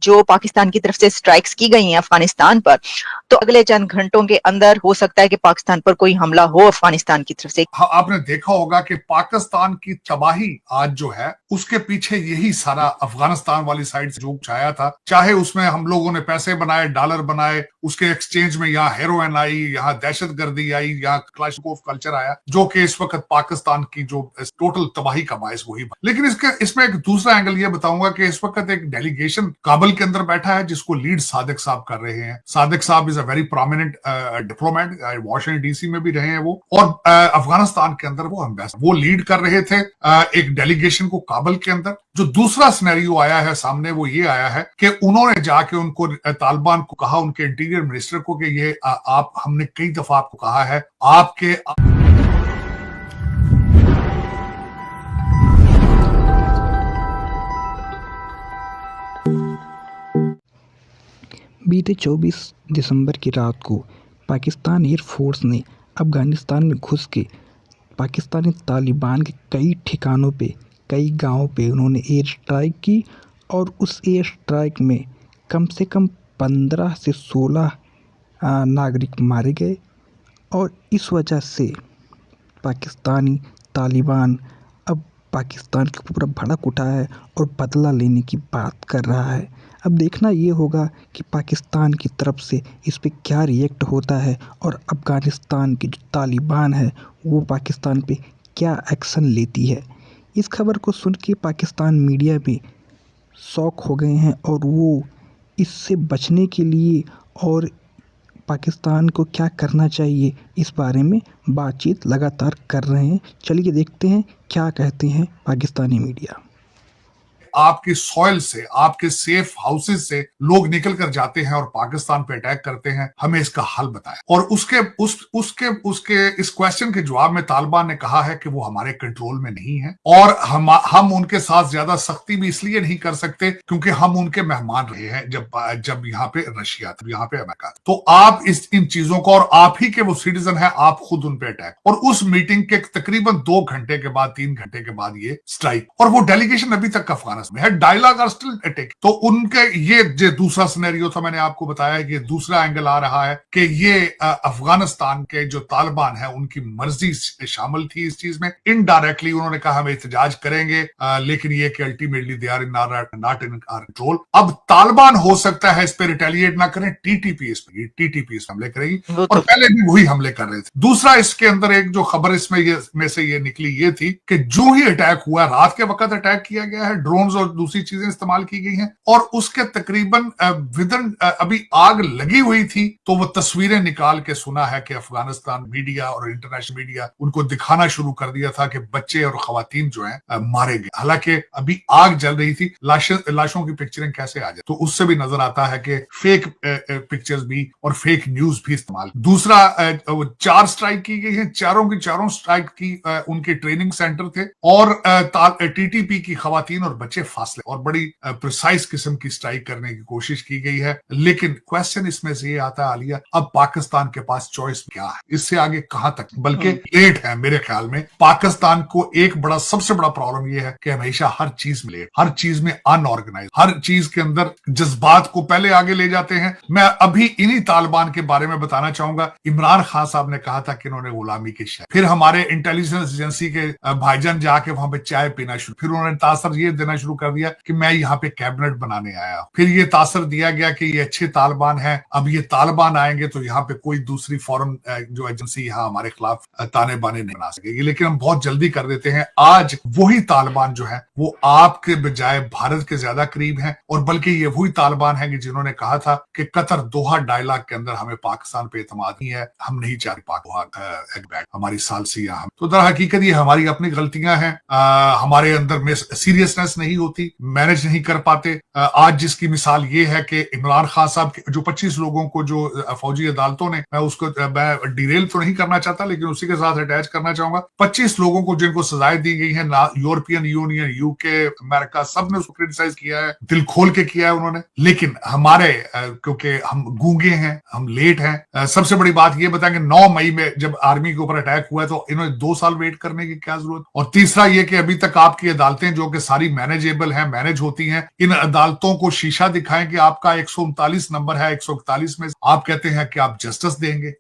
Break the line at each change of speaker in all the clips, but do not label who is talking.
जो पाकिस्तान की तरफ से स्ट्राइक्स की गई हैं अफगानिस्तान पर, तो अगले चंद घंटों के अंदर हो सकता है कि पाकिस्तान पर कोई हमला हो अफगानिस्तान की तरफ से।
हाँ, आपने देखा होगा कि पाकिस्तान की तबाही आज जो है उसके पीछे यही सारा अफगानिस्तान वाली साइड से जो छाया था। चाहे उसमें हम लोगों ने पैसे बनाए, डॉलर बनाए, उसके एक्सचेंज में यहाँ हेरोइन आई, यहाँ दहशतगर्दी आई, यहाँ क्लाशकोफ कल्चर आया, जो कि इस वक्त पाकिस्तान की जो टोटल तबाही का बायस वही। लेकिन इसमें एक दूसरा एंगल ये बताऊंगा कि इस वक्त एक डेलीगेशन काबुल के अंदर बैठा है जिसको लीड सादिक साहब कर रहे हैं। सादिक साहब is a very prominent diplomat, Washington DC में भी रहे हैं वो, और अफगानिस्तान के अंदर वो एम्बेसडर, वो लीड कर रहे थे एक डेलीगेशन को काबुल के अंदर। जो दूसरा सिनेरियो आया है सामने वो ये आया है कि उन्होंने जाके उनको तालिबान को कहा, उनके इंटीरियर मिनिस्टर को, कि ये आप, हमने कई दफा आपको कहा है आपके
बीते 24 दिसंबर की रात को पाकिस्तान एयरफोर्स ने अफगानिस्तान में घुस के पाकिस्तानी तालिबान के कई ठिकानों पे, कई गांवों पे उन्होंने एयर स्ट्राइक की और उस एयर स्ट्राइक में कम से कम 15 से 16 नागरिक मारे गए। और इस वजह से पाकिस्तानी तालिबान अब पाकिस्तान के ऊपर भड़क उठा है और बदला लेने की बात कर रहा है। अब देखना ये होगा कि पाकिस्तान की तरफ से इस पे क्या रिएक्ट होता है और अफ़गानिस्तान की जो तालिबान है वो पाकिस्तान पे क्या एक्शन लेती है। इस खबर को सुन के पाकिस्तान मीडिया भी शॉक हो गए हैं और वो इससे बचने के लिए और पाकिस्तान को क्या करना चाहिए इस बारे में बातचीत लगातार कर रहे हैं। चलिए देखते हैं क्या कहते हैं पाकिस्तानी मीडिया।
आपकी सॉइल से, आपके सेफ हाउसेस से लोग निकल कर जाते हैं और पाकिस्तान पे अटैक करते हैं, हमें इसका हल बताएं। और उसके इस क्वेश्चन के जवाब में तालिबान ने कहा है कि वो हमारे कंट्रोल में नहीं है और हम उनके साथ ज्यादा सख्ती भी इसलिए नहीं कर सकते क्योंकि हम उनके मेहमान रहे हैं जब यहाँ पे रशिया था, यहाँ पे अमेरिका था। तो आप इन चीजों को, और आप ही के वो सिटीजन है, आप खुद उन पे अटैक। और उस मीटिंग के तकरीबन 2 घंटे के बाद, 3 घंटे के बाद ये स्ट्राइक, और वो डेलीगेशन अभी तक अफगानिस्तान में है, डायलॉग आर स्टिल अटैक। तो उनके ये जो दूसरा सिनेरियो था, मैंने आपको बताया कि दूसरा एंगल आ रहा है कि ये अफगानिस्तान के जो तालिबान है उनकी मर्जी शामिल थी इस चीज में। इनडायरेक्टली उन्होंने कहा हम एहतजाज करेंगे, लेकिन ये कि ultimately they are not in our control. अब तालिबान हो सकता है इस पे रिटेलिएट ना करें, टीटीपी इस हमले करेगी, और पहले भी वही हमले कर रहे थे। दूसरा इसके अंदर एक जो खबर इसमें से ये निकली ये थी कि जो ही अटैक हुआ, रात के वक्त अटैक किया गया है, ड्रोन और दूसरी चीजें इस्तेमाल की गई हैं, और उसके तकरीबन विदिन अभी आग लगी हुई थी तो वो तस्वीरें निकाल के सुना है कि अफगानिस्तान मीडिया और इंटरनेशनल मीडिया उनको दिखाना शुरू कर दिया था कि बच्चे और खवातीन जो हैं मारे गए। हालांकि अभी आग जल रही थी, लाशों की पिक्चरिंग कैसे आ जाए, तो उससे भी नजर आता है कि फेक पिक्चर्स भी और फेक न्यूज भी इस्तेमाल। दूसरा 4 स्ट्राइक की गई है, चारों की चारों स्ट्राइक की उनके ट्रेनिंग सेंटर थे, और टीटीपी की खवातीन और बच्चे फासले, और बड़ी प्रिसाइज किस्म की स्ट्राइक करने की कोशिश की गई है। लेकिन क्वेश्चन इसमें से ये आता है आलिया, अब पाकिस्तान के पास चॉइस क्या है, इससे आगे कहां तक, बल्कि लेट है मेरे ख्याल में। पाकिस्तान को एक सबसे बड़ा प्रॉब्लम ये है कि हमेशा हर चीज में लेट, हर चीज में अनऑर्गेनाइज, हर चीज के अंदर जज्बात को पहले आगे ले जाते हैं। मैं अभी इन्हीं तालिबान के बारे में बताना चाहूंगा। इमरान खान साहब ने कहा था कि इन्होंने गुलामी की शायद, फिर हमारे इंटेलिजेंस एजेंसी के भाईजान जाके वहां पे चाय पीना शुरू, फिर उन्होंने तासर ये देना शुरू कर दिया कि मैं यहाँ पे कैबिनेट बनाने आया। फिर ये तासर दिया गया कि ये अच्छे तालिबान हैं, अब ये तालिबान आएंगे तो यहाँ पे कोई दूसरी फॉरेन जो एजेंसी यहाँ हमारे खिलाफ ताने बाने नहीं बना सकेगी। लेकिन हम बहुत जल्दी कर देते हैं। आज वही तालिबान जो है वो आपके बजाय भारत के ज्यादा करीब है, और बल्कि ये वही तालिबान है कि जिन्होंने कहा था कि कतर दोहा डायलॉग के अंदर हमें पाकिस्तान पे एतमाद नहीं है, हम नहीं चाहते पाक हमारी सालसिया। हम तो दर हकीकत ये हमारी अपनी गलतियां हैं, हमारे अंदर में सीरियसनेस नहीं होती, मैनेज नहीं कर पाते। आज जिसकी मिसाल ये है कि इमरान खान साहब जो 25 लोगों को जो फौजी अदालतों ने, मैं डिरेल तो नहीं करना चाहता लेकिन उसी के साथ अटैच करना चाहूंगा, 25 लोगों को जिनको सजाएं दी गई है, यूरोपियन यूनियन, यूके, अमेरिका, सब ने उसको क्रिटिसाइज किया है, दिल खोल के किया है उन्होंने। लेकिन हमारे क्योंकि हम गूंगे हैं, हम लेट हैं। सबसे बड़ी बात ये बताएंगे 9 मई में जब आर्मी के ऊपर अटैक हुआ है तो इन्होंने 2 साल वेट करने की क्या जरूरत। और तीसरा ये कि अभी तक आपकी अदालतें जो कि सारी मैनेज मैनेजेबल हैं, मैनेज होती हैं। इन अदालतों को शीशा दिखाएं कि आपका 139 नंबर है, 141 में आप कहते हैं कि आप जस्टिस देंगे।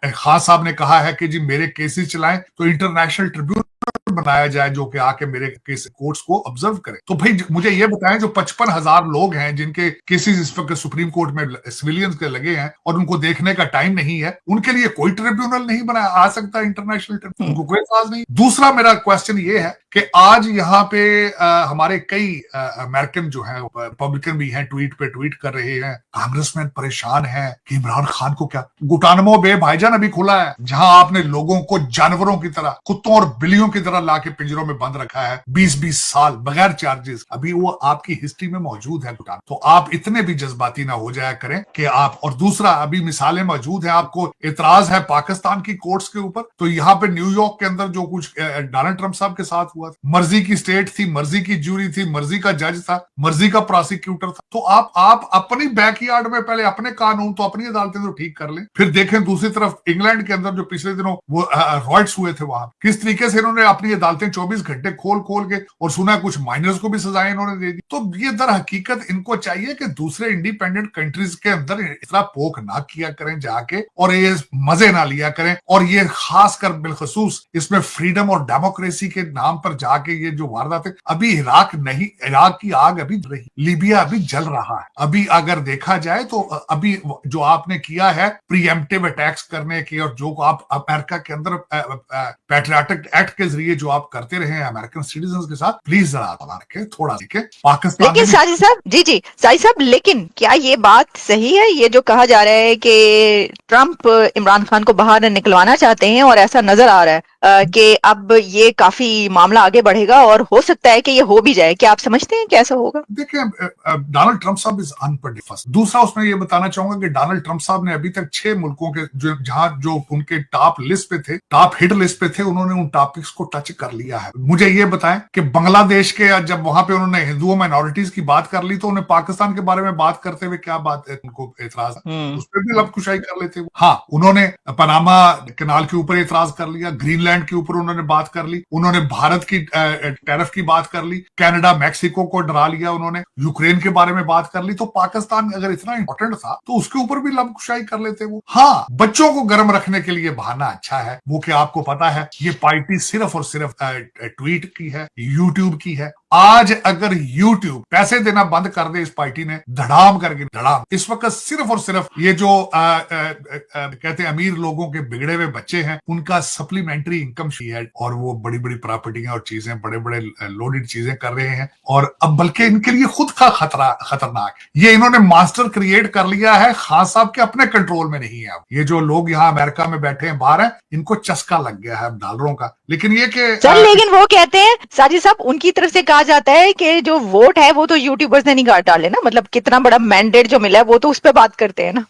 खान साहब ने कहा है कि जी मेरे केसेस चलाएं तो इंटरनेशनल ट्रिब्यूनल बनाया जाए जो कि आके मेरे केस कोर्ट्स को ऑब्जर्व करे। तो भाई मुझे ये बताएं, जो 55,000 लोग हैं जिनके केसेस इस वक्त सुप्रीम कोर्ट में सिविलियंस के लगे हैं और उनको देखने का टाइम नहीं है, उनके लिए कोई ट्रिब्यूनल नहीं बनाया आ सकता इंटरनेशनल ट्रिब्यूनल, उनको कोई एतराज नहीं। दूसरा मेरा क्वेश्चन ये है कि आज यहाँ पे हमारे कई अमेरिकन जो हैं, रिपब्लिकन भी हैं, ट्वीट पे ट्वीट कर रहे हैं, कांग्रेसमैन परेशान हैं कि इमरान खान को क्या गुटानमो बे भाईजान अभी खुला है, जहां आपने लोगों को जानवरों की तरह, कुत्तों और बिल्लियों की तरह लाके पिंजरों में बंद रखा है 20-20 साल बगैर चार्जेस। अभी वो आपकी हिस्ट्री में मौजूद है गुटान। तो आप इतने भी जज्बाती ना हो जाया करें कि आप, और दूसरा अभी मिसालें मौजूद हैं, आपको इतराज है पाकिस्तान की कोर्ट्स के ऊपर, तो यहाँ पे न्यूयॉर्क के अंदर जो कुछ डोनाल्ड ट्रंप साहब के साथ हुआ, मर्जी की स्टेट थी, मर्जी की ज्यूरी थी, मर्जी का जज था, मर्जी का प्रोसिक्यूटर था। तो आप अपनी बैकयार्ड में पहले अपने कानून तो अपनी अदालतें तो ठीक कर लें, फिर देखें दूसरी तरफ इंग्लैंड के अंदर जो पिछले दिनों वो रॉयट्स हुए थे, वहां किस तरीके से इन्होंने अपनी अदालतें 24 घंटे खोल के, और सुना कुछ माइनर्स को भी सजाएं इन्होंने दे दी। तो ये दर हकीकत इनको चाहिए कि दूसरे इंडिपेंडेंट कंट्रीज के अंदर इतना पोक ना किया करें जाके, और ये मजे ना लिया करें, और ये खासकर बिलखसूस इसमें फ्रीडम और डेमोक्रेसी के नाम पर जाके ये जो वारदात है, अभी इराक की आग अभी रही, लीबिया अभी जल रहा है। अभी अगर देखा जाए तो अभी जो आपने किया है प्रीएम्प्टिव अटैक्स करने की, और जो आप अमेरिका के अंदर पैट्रियोटिक एक्ट के जरिए जो आप करते रहे हैं अमेरिकन सिटीजन के साथ, प्लीज जरा के थोड़ा देखे पाकिस्तान।
लेकिन साजिद साहब, जी साजिद साहब, लेकिन क्या ये बात सही है, ये जो कहा जा रहा है कि ट्रंप इमरान खान को बाहर निकलवाना चाहते हैं, और ऐसा नजर आ रहा है कि अब ये काफी मामला आगे बढ़ेगा और हो सकता है कि ये हो भी जाए? क्या आप समझते हैं कि ऐसा होगा?
देखिए, डोनाल्ड ट्रंप साहब इज अनप्रेडिक्टेबल। दूसरा उसमें ये बताना चाहूंगा कि डोनाल्ड ट्रंप साहब ने अभी तक 6 मुल्कों के जो उनके टॉप लिस्ट पे थे, टॉप हिट लिस्ट पे थे, उन्होंने उन टॉपिक्स को टच कर लिया है। मुझे ये बताएं कि बांग्लादेश के जब वहां पे उन्होंने हिंदुओं माइनॉरिटीज की बात कर ली, तो उन्हें पाकिस्तान के बारे में बात करते हुए क्या बात है, उनको एतराज, उस पर भी लबकुशाई कर लेते। हाँ, उन्होंने पनामा कैनाल के ऊपर एतराज कर लिया, ग्रीनलैंड के ऊपर उन्होंने बात कर ली, उन्होंने भारत की टैरिफ की बात कर ली, कनाडा मैक्सिको को डरा लिया, उन्होंने यूक्रेन के बारे में बात कर ली। तो पाकिस्तान अगर इतना इंपॉर्टेंट था तो उसके ऊपर भी लबकुशाई कर लेते वो। हाँ, बच्चों को गर्म रखने के लिए बहाना अच्छा है, वो क्या आपको पता है ये पार्टी सिर्फ और सिर्फ ट्वीट की है, यूट्यूब की है। आज अगर यूट्यूब पैसे देना बंद कर दे इस पार्टी ने, धड़ाम करके धड़ाम, इस वक्त सिर्फ और सिर्फ ये जो कहते हैं अमीर लोगों के बिगड़े हुए बच्चे हैं, उनका सप्लीमेंट्री इनकम है, और वो बड़ी बड़ी प्रॉपर्टियां और चीजें, बड़े बड़े लोडेड चीजें कर रहे हैं, और अब बल्कि इनके लिए खुद का खतरनाक, ये इन्होंने मास्टर क्रिएट कर लिया है, खान साहब के अपने कंट्रोल में नहीं है। ये जो लोग यहाँ अमेरिका में बैठे हैं, बाहर हैं, इनको चस्का लग गया है डॉलरों का। लेकिन ये कि
सर, लेकिन वो कहते हैं साजिद साहब, उनकी तरफ से कहा जाता है कि जो वोट है वो तो यूट्यूबर्स ने नहीं काट डाले ना, मतलब कितना बड़ा मैंडेट जो मिला है वो तो उस पर बात करते हैं ना।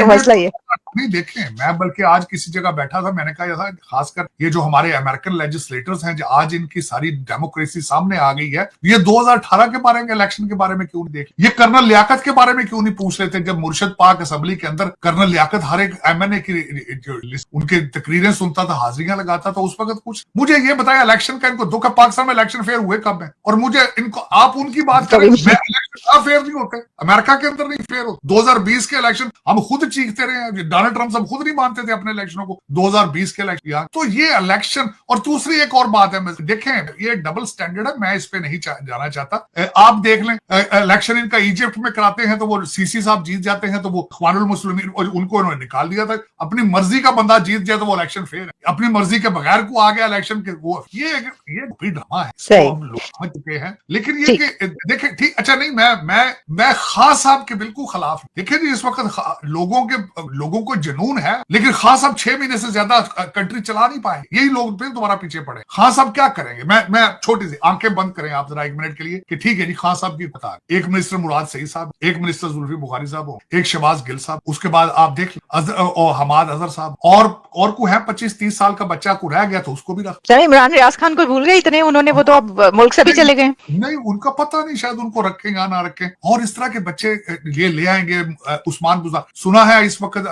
मसला ये
नहीं, देखें, मैं बल्कि आज किसी जगह बैठा था, मैंने कहा था खासकर ये जो हमारे अमेरिकन लेजिस्लेटर्स हैं, जो आज इनकी सारी डेमोक्रेसी सामने आ गई है, ये 2018 के बारे में, इलेक्शन के बारे में क्यों नहीं देख, ये कर्नल लियाकत के बारे में क्यों नहीं पूछ लेते? जब मुर्शद पाक असेंबली के अंदर कर्नल लियाकत हर एक एमएनए की उनके तकरीरें सुनता था, हाजिरियां लगाता था, उस वक्त कुछ मुझे ये बताया इलेक्शन का इनको दुख है, पाकिस्तान में इलेक्शन फेयर हुए कब है? और मुझे इनको आप उनकी बात करें, इलेक्शन फेयर नहीं होते, अमेरिका के अंदर नहीं फेयर होते। 2020 के इलेक्शन हम खुद चीखते रहे हैं, डोनाल्ड ट्रंप सब खुद नहीं मानते थे अपने इलेक्शनों को, 2020 के इलेक्शन। तो ये इलेक्शन, और दूसरी एक और बात है, देखें ये डबल स्टैंडर्ड है, मैं इस पे नहीं जाना चाहता। आप देख लें, इलेक्शन इनका इजिप्ट में कराते हैं तो वो सीसी साहब जीत जाते हैं, तो वो इख्वानुल मुस्लिमीन उनको उन्होंने निकाल दिया था। अपनी मर्जी का बंदा जीत जाए तो वो इलेक्शन फेयर है, अपनी मर्जी के बगैर को आ गया इलेक्शन के, वो ये भी ड्रामा है, तो हम लोग समझ चुके हैं। लेकिन ये कि देखें, ठीक, अच्छा नहीं, मैं खान साहब के बिल्कुल खिलाफ। देखिए जी, इस वक्त लोगों को जुनून है, लेकिन खान साहब 6 महीने से ज्यादा कंट्री चला नहीं पाए, यही लोग फिर दोबारा पीछे पड़े। खान साहब क्या करेंगे? मैं छोटी सी आंखें बंद करें आप जरा 1 मिनट के लिए कि ठीक है जी, खान साहब की बता, एक मिनिस्टर मुराद सईद साहब, एक मिनिस्टर जुल्फी बुखारी साहब हो, एक शहबाज गिल साहब, उसके बाद आप देख और हमाद अजहर साहब, और को है 25-30 साल का बच्चा को रह गया तो उसको भी रख।
इमरान रियाज खान को भूल गए इतने, उन्होंने वो तो अब मुल्क से भी चले गए।
नहीं, उनका पता नहीं, शायद उनको रखेगा ना रखें और इस तरह के बच्चे ये ले आएंगे। उस्मान बुज़दार सुना है इस वक्त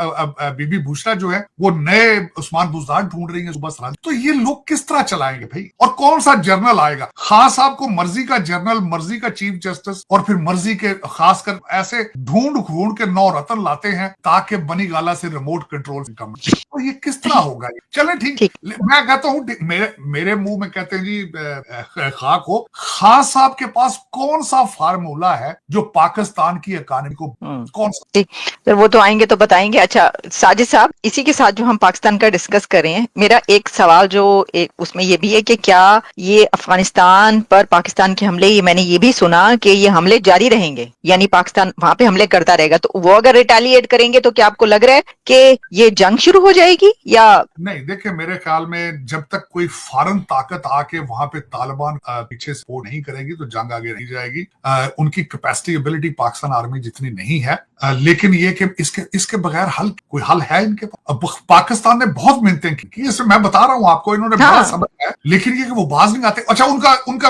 बीबी बुशरा जो है वो नए उस्मान बुज़दार ढूंढ रही है सुबह सराज। तो ये लोग किस तरह चलाएंगे भाई? और कौन सा जर्नल आएगा? खान साहब को मर्जी का जर्नल, मर्जी का चीफ जस्टिस और फिर मर्जी के खासकर ऐसे ढूंढ ढूंढ के 9 रतन लाते हैं ताकि बनी गाला से रिमोट कंट्रोल कम। तो ये किस तरह होगा? चले ठीक, मैं कहता हूँ मेरे मुंह में कहते हैं जी खाक हो। खान साहब के पास कौन सा फार्मूला है जो पाकिस्तान की इकानमी को कौन सा?
तो वो तो आएंगे तो बताएंगे। अच्छा साजिद साहब, इसी के साथ जो हम पाकिस्तान का डिस्कस कर रहे हैं, मेरा एक सवाल जो उसमें ये भी है कि क्या ये अफगानिस्तान पर पाकिस्तान के हमले, ये मैंने ये भी सुना कि ये हमले जारी रहेंगे, यानी पाकिस्तान वहां पे हमले करता रहेगा, तो वो अगर रिटेलिएट करेंगे तो क्या आपको लग रहा है कि ये जंग शुरू हो जाएगी या
नहीं? देखिए मेरे ख्याल में जब तक कोई फॉरेन ताकत आके वहां पे तालिबान पीछे सपोर्ट नहीं करेगी तो जंग आगे नहीं जाएगी। उनकी कैपेसिटी एबिलिटी पाकिस्तान आर्मी जितनी नहीं है, लेकिन ये कि इसके बगैर कोई हल है इनके पास? पाकिस्तान ने बहुत मिन्नतें की, इसमें मैं बता रहा हूं आपको, इन्होंने बड़ा सबक है, लेकिन ये कि वो बाज नहीं आते। अच्छा उनका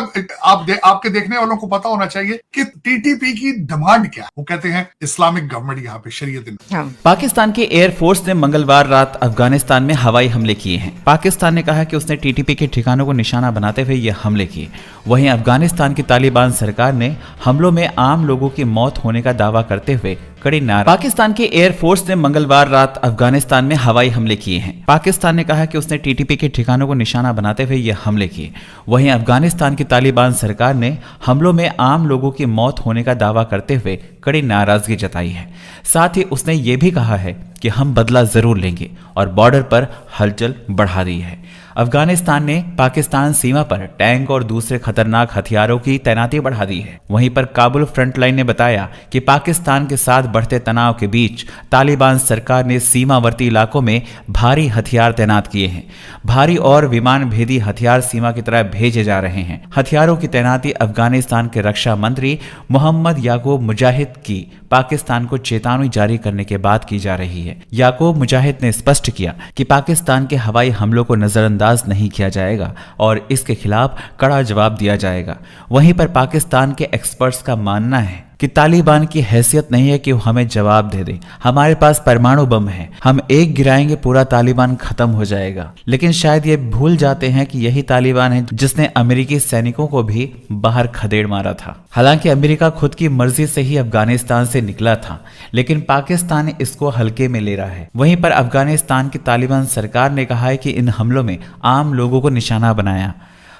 आपके देखने वालों को पता होना चाहिए कि टीटीपी की डिमांड क्या है। वो कहते हैं इस्लामिक गवर्नमेंट यहाँ पे शरीयत।
पाकिस्तान की एयरफोर्स ने मंगलवार रात अफगानिस्तान में हवाई हमले किए हैं। पाकिस्तान ने कहा कि उसने टीटीपी के ठिकानों को निशाना बनाते हुए ये हमले किए। वहीं अफगानिस्तान की तालिबान सरकार ने हमलों में आम लोगों की मौत होने का दावा करते हुए कड़ी नाराजगी। पाकिस्तान की एयरफोर्स ने मंगलवार रात अफगानिस्तान में हवाई हमले किए हैं। पाकिस्तान ने कहा कि उसने टीटीपी के ठिकानों को निशाना बनाते हुए ये हमले किए। वहीं अफगानिस्तान की तालिबान सरकार ने हमलों में आम लोगों की मौत होने का दावा करते हुए कड़ी नाराजगी जताई है। साथ ही उसने ये भी कहा है कि हम बदला जरूर लेंगे और बॉर्डर पर हलचल बढ़ा दी है। अफगानिस्तान ने पाकिस्तान सीमा पर टैंक और दूसरे खतरनाक हथियारों की तैनाती बढ़ा दी है। वहीं पर काबुल फ्रंटलाइन ने बताया कि पाकिस्तान के साथ बढ़ते तनाव के बीच तालिबान सरकार ने सीमावर्ती इलाकों में भारी हथियार तैनात किए हैं। भारी और विमान भेदी हथियार सीमा की तरफ भेजे जा रहे हैं। हथियारों की तैनाती अफगानिस्तान के रक्षा मंत्री मोहम्मद याकूब मुजाहिद की पाकिस्तान को चेतावनी जारी करने के बाद की जा रही है। याकूब मुजाहिद ने स्पष्ट किया कि पाकिस्तान के हवाई हमलों को नजरअंदाज नहीं किया जाएगा और इसके खिलाफ कड़ा जवाब दिया जाएगा। वहीं पर पाकिस्तान के एक्सपर्ट्स का मानना है कि तालिबान की हैसियत नहीं है कि वो हमें जवाब दे दे। हमारे पास परमाणु बम है, हम एक गिराएंगे पूरा तालिबान खत्म हो जाएगा। लेकिन शायद ये भूल जाते हैं कि यही तालिबान है जिसने अमेरिकी सैनिकों को भी बाहर खदेड़ मारा था। हालांकि अमेरिका खुद की मर्जी से ही अफगानिस्तान से निकला था, लेकिन पाकिस्तान इसको हल्के में ले रहा है। वहीं पर अफगानिस्तान की तालिबान सरकार ने कहा है कि इन हमलों में आम लोगों को निशाना बनाया।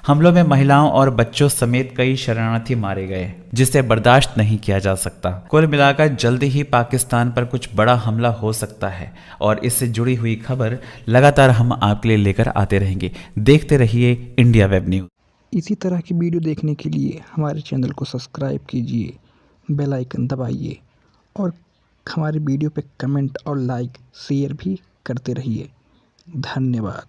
हमलों में महिलाओं और बच्चों समेत कई शरणार्थी मारे गए, जिसे बर्दाश्त नहीं किया जा सकता। कुल मिलाकर जल्दी ही पाकिस्तान पर कुछ बड़ा हमला हो सकता है और इससे जुड़ी हुई खबर लगातार हम आपके लिए लेकर आते रहेंगे। देखते रहिए इंडिया वेब न्यूज़।
इसी तरह की वीडियो देखने के लिए हमारे चैनल को सब्सक्राइब कीजिए, बेल आइकन दबाइए और हमारे वीडियो पे कमेंट और लाइक शेयर भी करते रहिए। धन्यवाद।